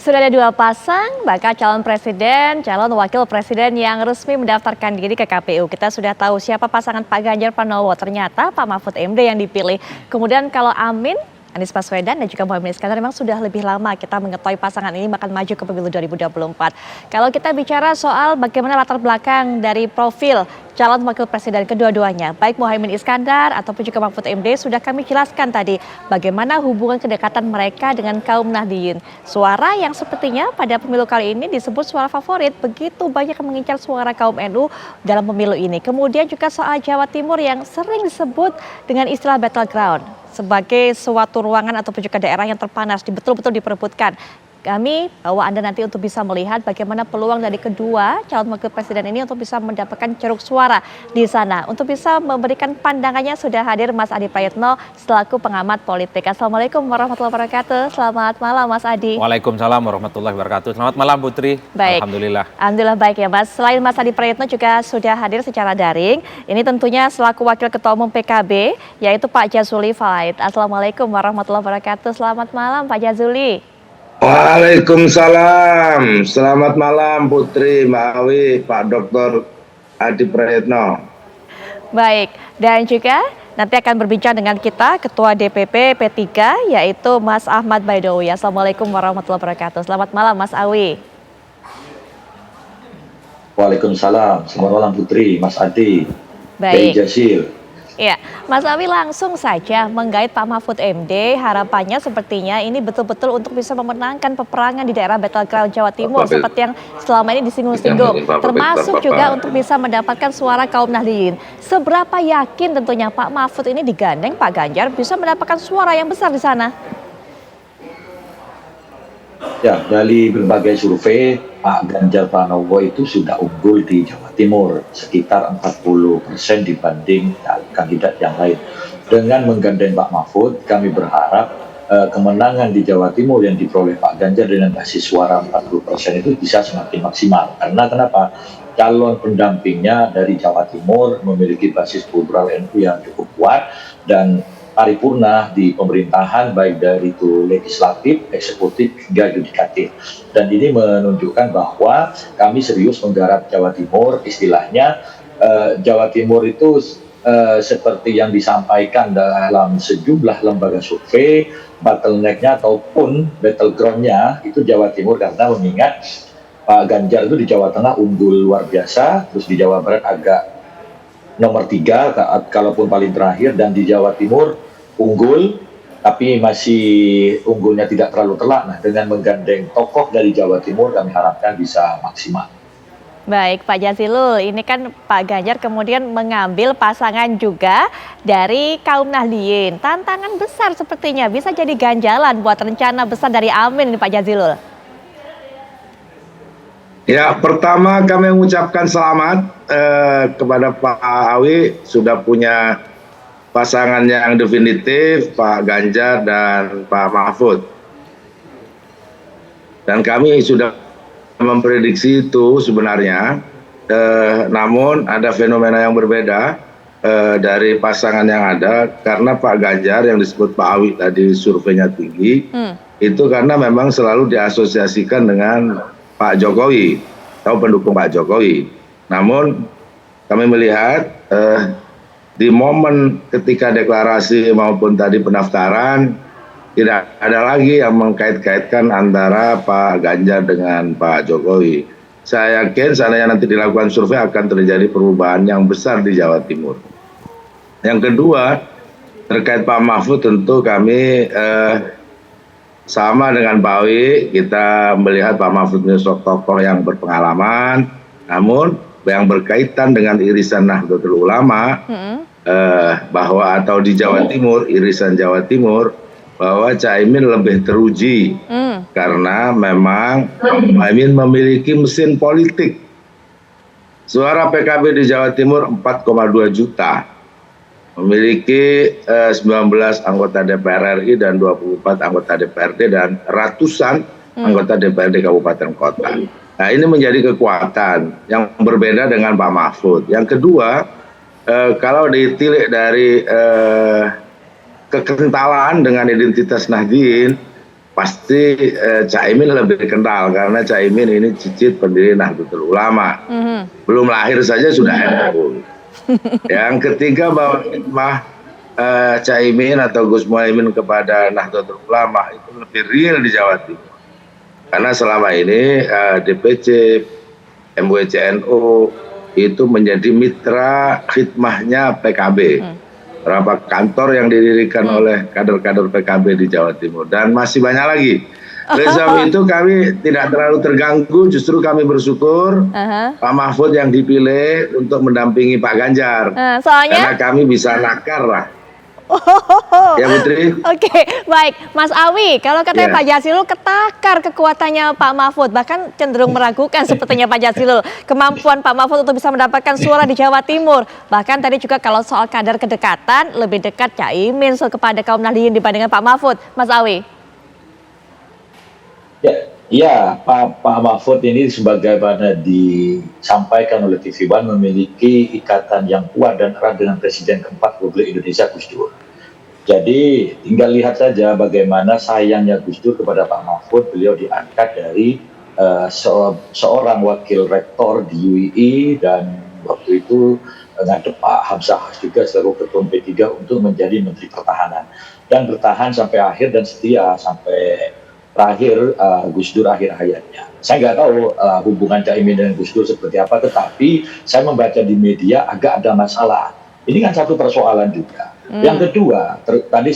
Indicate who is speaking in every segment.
Speaker 1: Sudah ada dua pasang bakal calon presiden, calon wakil presiden yang resmi mendaftarkan diri ke KPU. Kita sudah tahu siapa pasangan Pak Ganjar Pranowo. Ternyata Pak Mahfud MD yang dipilih. Kemudian kalau Amin, Anies Baswedan dan juga Muhaimin Iskandar memang sudah lebih lama kita mengetahui pasangan ini akan maju ke pemilu 2024. Kalau kita bicara soal bagaimana latar belakang dari profil calon wakil presiden kedua-duanya, baik Muhaimin Iskandar ataupun juga Mahfud MD sudah kami jelaskan tadi bagaimana hubungan kedekatan mereka dengan kaum Nahdliyin. Suara yang sepertinya pada pemilu kali ini disebut suara favorit, begitu banyak yang mengincar suara kaum NU dalam pemilu ini. Kemudian juga soal Jawa Timur yang sering disebut dengan istilah battleground sebagai suatu ruangan ataupun juga daerah yang terpanas, betul-betul diperebutkan. Kami bawa Anda nanti untuk bisa melihat bagaimana peluang dari kedua calon wakil presiden ini untuk bisa mendapatkan ceruk suara di sana. Untuk bisa memberikan pandangannya sudah hadir Mas Adi Prayitno selaku pengamat politik. Assalamualaikum warahmatullahi wabarakatuh. Selamat malam Mas Adi.
Speaker 2: Waalaikumsalam warahmatullahi wabarakatuh. Selamat malam Putri.
Speaker 1: Baik.
Speaker 2: Alhamdulillah.
Speaker 1: Alhamdulillah baik ya Mas. Selain Mas Adi Prayitno juga sudah hadir secara daring. Ini tentunya selaku Wakil Ketua Umum PKB yaitu Pak Jazuli Fawait. Assalamualaikum warahmatullahi wabarakatuh. Selamat malam Pak Jazuli.
Speaker 3: Waalaikumsalam. Selamat malam Putri, Mbak Awi, Pak Dr. Adi Prayitno.
Speaker 1: Baik, dan juga nanti akan berbincang dengan kita Ketua DPP P3 yaitu Mas Ahmad Baidowi. Assalamualaikum warahmatullahi wabarakatuh. Selamat malam Mas Awi.
Speaker 4: Waalaikumsalam. Selamat malam Putri, Mas Adi.
Speaker 1: Baik.
Speaker 4: Jasil.
Speaker 1: Ya, Mas Awi langsung saja menggait Pak Mahfud MD. Harapannya sepertinya ini betul-betul untuk bisa memenangkan peperangan di daerah battleground Jawa Timur seperti yang selama ini disinggung-singgung. Termasuk juga untuk bisa mendapatkan suara kaum Nahdliyin. Seberapa yakin tentunya Pak Mahfud ini digandeng Pak Ganjar bisa mendapatkan suara yang besar di sana?
Speaker 4: Ya, dari berbagai survei, Pak Ganjar Pranowo itu sudah unggul di Jawa Timur, sekitar 40% dibanding kandidat yang lain. Dengan menggandeng Pak Mahfud, kami berharap kemenangan di Jawa Timur yang diperoleh Pak Ganjar dengan basis suara 40% itu bisa semakin maksimal. Karena kenapa? Calon pendampingnya dari Jawa Timur memiliki basis kultural NU yang cukup kuat dan paripurna di pemerintahan baik dari itu legislatif, eksekutif hingga yudikatif. Dan ini menunjukkan bahwa kami serius menggarap Jawa Timur. Istilahnya Jawa Timur itu seperti yang disampaikan dalam sejumlah lembaga survei, bottleneck-nya ataupun battleground-nya itu Jawa Timur, karena mengingat Pak Ganjar itu di Jawa Tengah unggul luar biasa, terus di Jawa Barat agak nomor 3 kalaupun paling terakhir, dan di Jawa Timur unggul tapi masih unggulnya tidak terlalu telak. Nah, dengan menggandeng tokoh dari Jawa Timur kami harapkan bisa maksimal.
Speaker 1: Baik Pak Jazilul, ini kan Pak Ganjar kemudian mengambil pasangan juga dari kaum Nahdliyin. Tantangan besar sepertinya bisa jadi ganjalan buat rencana besar dari Amin ini Pak Jazilul.
Speaker 3: Ya, pertama kami mengucapkan selamat kepada Pak Awi sudah punya pasangan yang definitif, Pak Ganjar dan Pak Mahfud. Dan kami sudah memprediksi itu sebenarnya, namun ada fenomena yang berbeda dari pasangan yang ada, karena Pak Ganjar yang disebut Pak Awi tadi surveinya tinggi, itu karena memang selalu diasosiasikan dengan Pak Jokowi atau pendukung Pak Jokowi. Namun kami melihat di momen ketika deklarasi maupun tadi pendaftaran tidak ada lagi yang mengkait-kaitkan antara Pak Ganjar dengan Pak Jokowi. Saya yakin seandainya nanti dilakukan survei akan terjadi perubahan yang besar di Jawa Timur. Yang kedua, terkait Pak Mahfud tentu kami sama dengan Pak Awi, kita melihat Pak Mahfud ini tokoh yang berpengalaman, namun yang berkaitan dengan irisan Nahdlatul Ulama, bahwa atau di Jawa Timur, irisan Jawa Timur, bahwa Caimin lebih teruji karena memang Caimin memiliki mesin politik. Suara PKB di Jawa Timur 4,2 juta, memiliki 19 anggota DPR RI dan 24 anggota DPRD dan ratusan anggota DPRD kabupaten kota. Nah, ini menjadi kekuatan yang berbeda dengan Pak Mahfud. Yang kedua, kalau ditilik dari kekentalan dengan identitas Nahdliyin, pasti Caimin lebih kenal karena Caimin ini cicit pendiri Nahdlatul Ulama. Belum lahir saja sudah NU. Yang ketiga bahwa hikmah Caimin atau Gus Muhaimin kepada Nahdlatul Ulama itu lebih real di Jawa Timur. Karena selama ini DPC, MUI-CNU itu menjadi mitra khidmahnya PKB. Berapa kantor yang didirikan oleh kader-kader PKB di Jawa Timur. Dan masih banyak lagi. Oleh sebab itu kami tidak terlalu terganggu, justru kami bersyukur Pak Mahfud yang dipilih untuk mendampingi Pak Ganjar.
Speaker 1: Soalnya?
Speaker 3: Karena kami bisa nakar lah. Ya Putri.
Speaker 1: Oke, baik. Mas Awi, kalau katanya Pak Jazilul ketakar kekuatannya Pak Mahfud, bahkan cenderung meragukan sepertinya Pak Jazilul kemampuan Pak Mahfud untuk bisa mendapatkan suara di Jawa Timur. Bahkan tadi juga kalau soal kadar kedekatan, lebih dekat Caimin kepada kaum Nahdliyin dibandingkan Pak Mahfud. Mas Awi.
Speaker 4: Ya, Pak Mahfud ini sebagaimana disampaikan oleh TV One memiliki ikatan yang kuat dan erat dengan Presiden keempat Republik Indonesia Gus Dur. Jadi tinggal lihat saja bagaimana sayangnya Gus Dur kepada Pak Mahfud. Beliau diangkat dari seorang wakil rektor di UII dan waktu itu ngadep Pak Hamzah juga selaku ketua P3 untuk menjadi Menteri Pertahanan dan bertahan sampai akhir dan setia sampai terakhir Gus Dur akhir hayatnya. Saya nggak tahu hubungan Caimin dengan Gus Dur seperti apa, tetapi saya membaca di media agak ada masalah. Ini kan satu persoalan juga. Yang kedua, tadi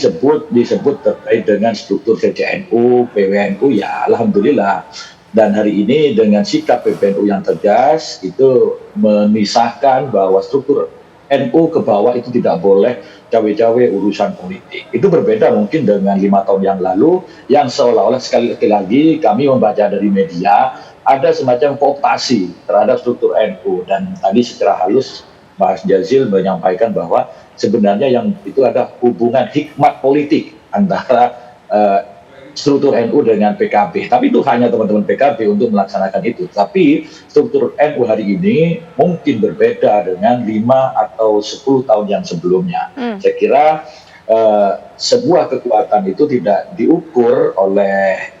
Speaker 4: disebut terkait dengan struktur CCNU, PWNU, ya alhamdulillah. Dan hari ini dengan sikap PBNU yang tegas itu memisahkan bahwa struktur NU ke bawah itu tidak boleh cawe-cawe urusan politik. Itu berbeda mungkin dengan 5 tahun yang lalu yang seolah-olah sekali lagi kami membaca dari media ada semacam kooptasi terhadap struktur NU dan tadi secara halus Mas Jazil menyampaikan bahwa sebenarnya yang itu ada hubungan hikmat politik antara struktur NU dengan PKB. Tapi itu hanya teman-teman PKB untuk melaksanakan itu. Tapi struktur NU hari ini mungkin berbeda dengan 5 atau 10 tahun yang sebelumnya. Saya kira sebuah kekuatan itu tidak diukur oleh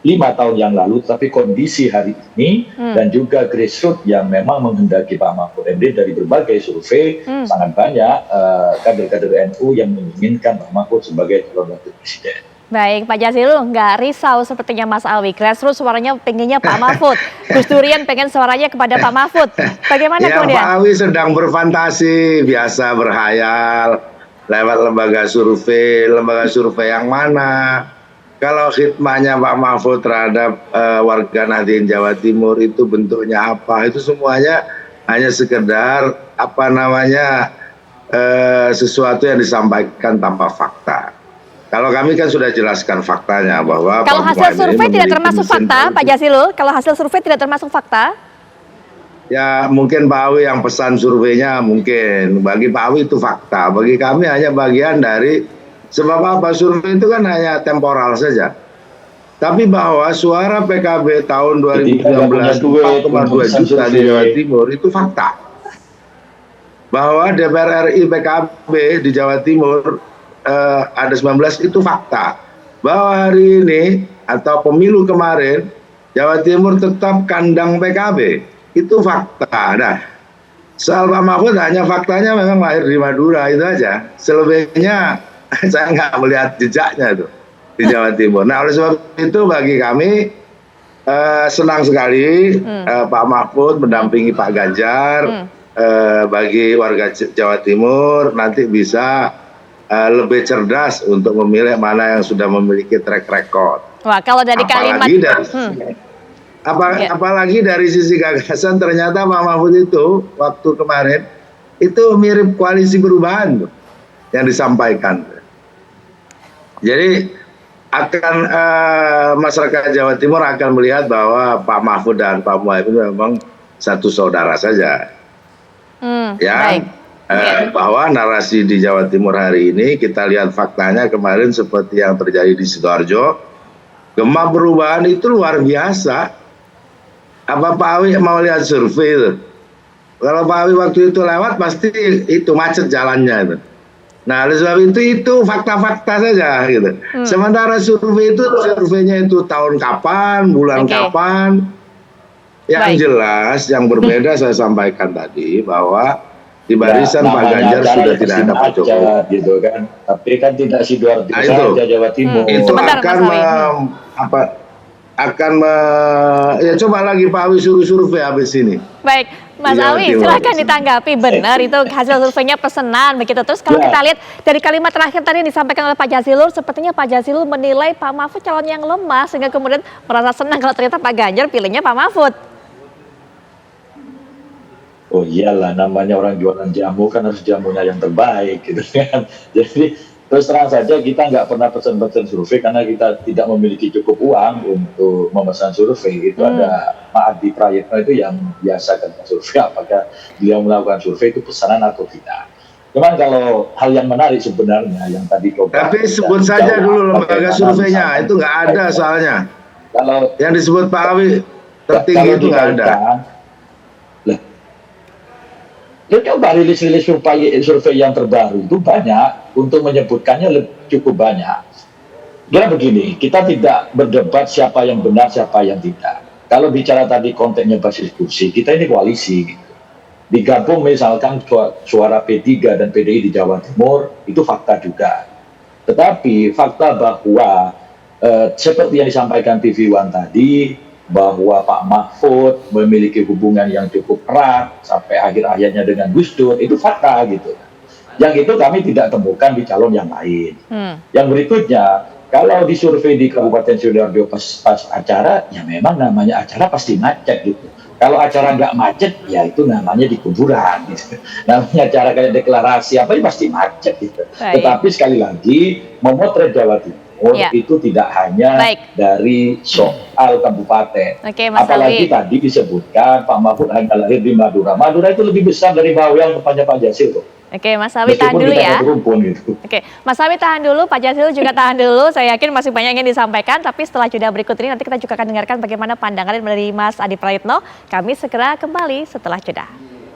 Speaker 4: 5 tahun yang lalu, tapi kondisi hari ini dan juga grassroots yang memang menghendaki Pak Mahfud MD dari berbagai survei sangat banyak kader-kader NU yang menginginkan Pak Mahfud sebagai calon wakil presiden.
Speaker 1: Baik, Pak Jazilul nggak risau sepertinya Mas Awi. Grassroots suaranya pengennya Pak Mahfud. Gus Durian pengen suaranya kepada Pak Mahfud. Bagaimana kemudian?
Speaker 3: Pak Awi sedang berfantasi, biasa berhayal lewat lembaga survei yang mana. Kalau khidmahnya Pak Mahfud terhadap warga Nahdliyin Jawa Timur itu bentuknya apa? Itu semuanya hanya sekedar sesuatu yang disampaikan tanpa fakta. Kalau kami kan sudah jelaskan faktanya bahwa
Speaker 1: kalau hasil survei tidak termasuk fakta, Pak Jazilul, kalau hasil survei tidak termasuk fakta?
Speaker 3: Ya mungkin Pak Awi yang pesan surveinya mungkin. Bagi Pak Awi itu fakta. Bagi kami hanya bagian dari sebab apa survei itu kan hanya temporal saja. Tapi bahwa suara PKB tahun 2019 4,2 juta di Jawa Timur itu fakta. Bahwa DPR RI PKB di Jawa Timur ada 19 itu fakta. Bahwa hari ini atau pemilu kemarin Jawa Timur tetap kandang PKB itu fakta. Nah, soal Pak Mahfud hanya faktanya memang lahir di Madura itu aja. Selebihnya saya nggak melihat jejaknya itu di Jawa Timur. Nah oleh sebab itu bagi kami senang sekali Pak Mahfud mendampingi Pak Ganjar. Bagi warga Jawa Timur nanti bisa lebih cerdas untuk memilih mana yang sudah memiliki track record.
Speaker 1: Wah, kalau dari kalimat
Speaker 3: apalagi dari sisi gagasan ternyata Pak Mahfud itu waktu kemarin itu mirip koalisi perubahan tuh, yang disampaikan. Jadi akan masyarakat Jawa Timur akan melihat bahwa Pak Mahfud dan Pak Muhaimin memang satu saudara saja. Bahwa narasi di Jawa Timur hari ini kita lihat faktanya kemarin seperti yang terjadi di Sidoarjo, gema perubahan itu luar biasa. Apa Pak Awi mau lihat survei itu? Kalau Pak Awi waktu itu lewat pasti itu macet jalannya itu. Nah, oleh sebab itu fakta-fakta saja gitu. Sementara surveinya itu tahun kapan, bulan
Speaker 1: Oke.
Speaker 3: kapan. Yang
Speaker 1: Baik.
Speaker 3: jelas, yang berbeda saya sampaikan tadi bahwa di
Speaker 4: Ya,
Speaker 3: barisan Pak
Speaker 4: namanya
Speaker 3: Ganjar
Speaker 4: acara
Speaker 3: sudah
Speaker 4: ya
Speaker 3: tidak
Speaker 4: pasti
Speaker 3: ada Pak Jokowi.
Speaker 4: macet gitu kan. Tapi kan tidak Sidoarjo
Speaker 3: Nah, itu.
Speaker 4: saja Jawa Timur.
Speaker 3: Itu
Speaker 1: Sebentar,
Speaker 3: akan
Speaker 1: Mas Awi.
Speaker 3: ya coba lagi Pak Awi suruh survei habis ini.
Speaker 1: Baik, Mas
Speaker 3: Di Jawa
Speaker 1: Awi,
Speaker 3: Timur.
Speaker 1: silahkan ditanggapi. Benar itu hasil surveinya pesanan begitu. Terus kalau
Speaker 4: Ya.
Speaker 1: kita lihat dari kalimat terakhir tadi yang disampaikan oleh Pak Jazilul, sepertinya Pak Jazilul menilai Pak Mahfud calon yang lemah sehingga kemudian merasa senang kalau ternyata Pak Ganjar pilihnya Pak Mahfud.
Speaker 4: Oh iyalah, namanya orang jualan jamu kan harus jamunya yang terbaik gitu kan. Jadi terus terang saja kita nggak pernah pesan-pesan survei karena kita tidak memiliki cukup uang untuk memesan survei. Itu ada Pak Adi Prayitno itu yang biasa kerja survei, apakah beliau melakukan survei itu pesanan atau tidak. Cuman kalau hal yang menarik sebenarnya yang tadi coba
Speaker 3: Tapi
Speaker 4: kita
Speaker 3: sebut saja
Speaker 4: jawab,
Speaker 3: dulu lembaga
Speaker 4: bagaimana
Speaker 3: surveinya,
Speaker 4: misalkan
Speaker 3: itu nggak ada soalnya.
Speaker 4: Kalau
Speaker 3: Yang disebut Pak Awi tertinggi
Speaker 4: kalau
Speaker 3: itu nggak ada.
Speaker 4: dikaitkan, lah, ya coba rilis-rilis survei yang terbaru itu banyak, untuk menyebutkannya cukup banyak. Kira begini, kita tidak berdebat siapa yang benar, siapa yang tidak. Kalau bicara tadi konteksnya basis kursi, kita ini koalisi. Gitu. Digabung misalkan suara P3 dan PDI di Jawa Timur, itu fakta juga. Tetapi fakta bahwa seperti yang disampaikan TV One tadi, bahwa Pak Mahfud memiliki hubungan yang cukup erat sampai akhir hayatnya dengan Gus Dur, itu fakta gitu. Yang itu kami tidak temukan di calon yang lain. Yang berikutnya, kalau disurvei di Kabupaten Sidoarjo pas acara, ya memang namanya acara pasti macet gitu. Kalau acara nggak macet, ya itu namanya di kuburan gitu. Namanya acara kayak deklarasi apa, pasti macet gitu.
Speaker 1: Baik.
Speaker 4: Tetapi sekali lagi, memotret Jawa Timur
Speaker 1: Ya.
Speaker 4: itu tidak hanya
Speaker 1: Baik.
Speaker 4: dari soal kabupaten.
Speaker 1: Oke, Mas
Speaker 4: Apalagi
Speaker 1: Awi.
Speaker 4: tadi disebutkan Pak Mahfud hanya lahir di Madura. Madura itu lebih besar dari Bawean tempatnya Pak Jasil tuh.
Speaker 1: Oke, Mas Awi tahan
Speaker 4: Meskipun
Speaker 1: dulu
Speaker 4: kita
Speaker 1: ya.
Speaker 4: satu rumpun gitu.
Speaker 1: Oke, Mas Awi tahan dulu, Pak Jazilul juga tahan dulu. Saya yakin masih banyak yang disampaikan, tapi setelah jeda berikut ini nanti kita juga akan dengarkan bagaimana pandangan dari Mas Adi Prayitno. Kami segera kembali setelah jeda.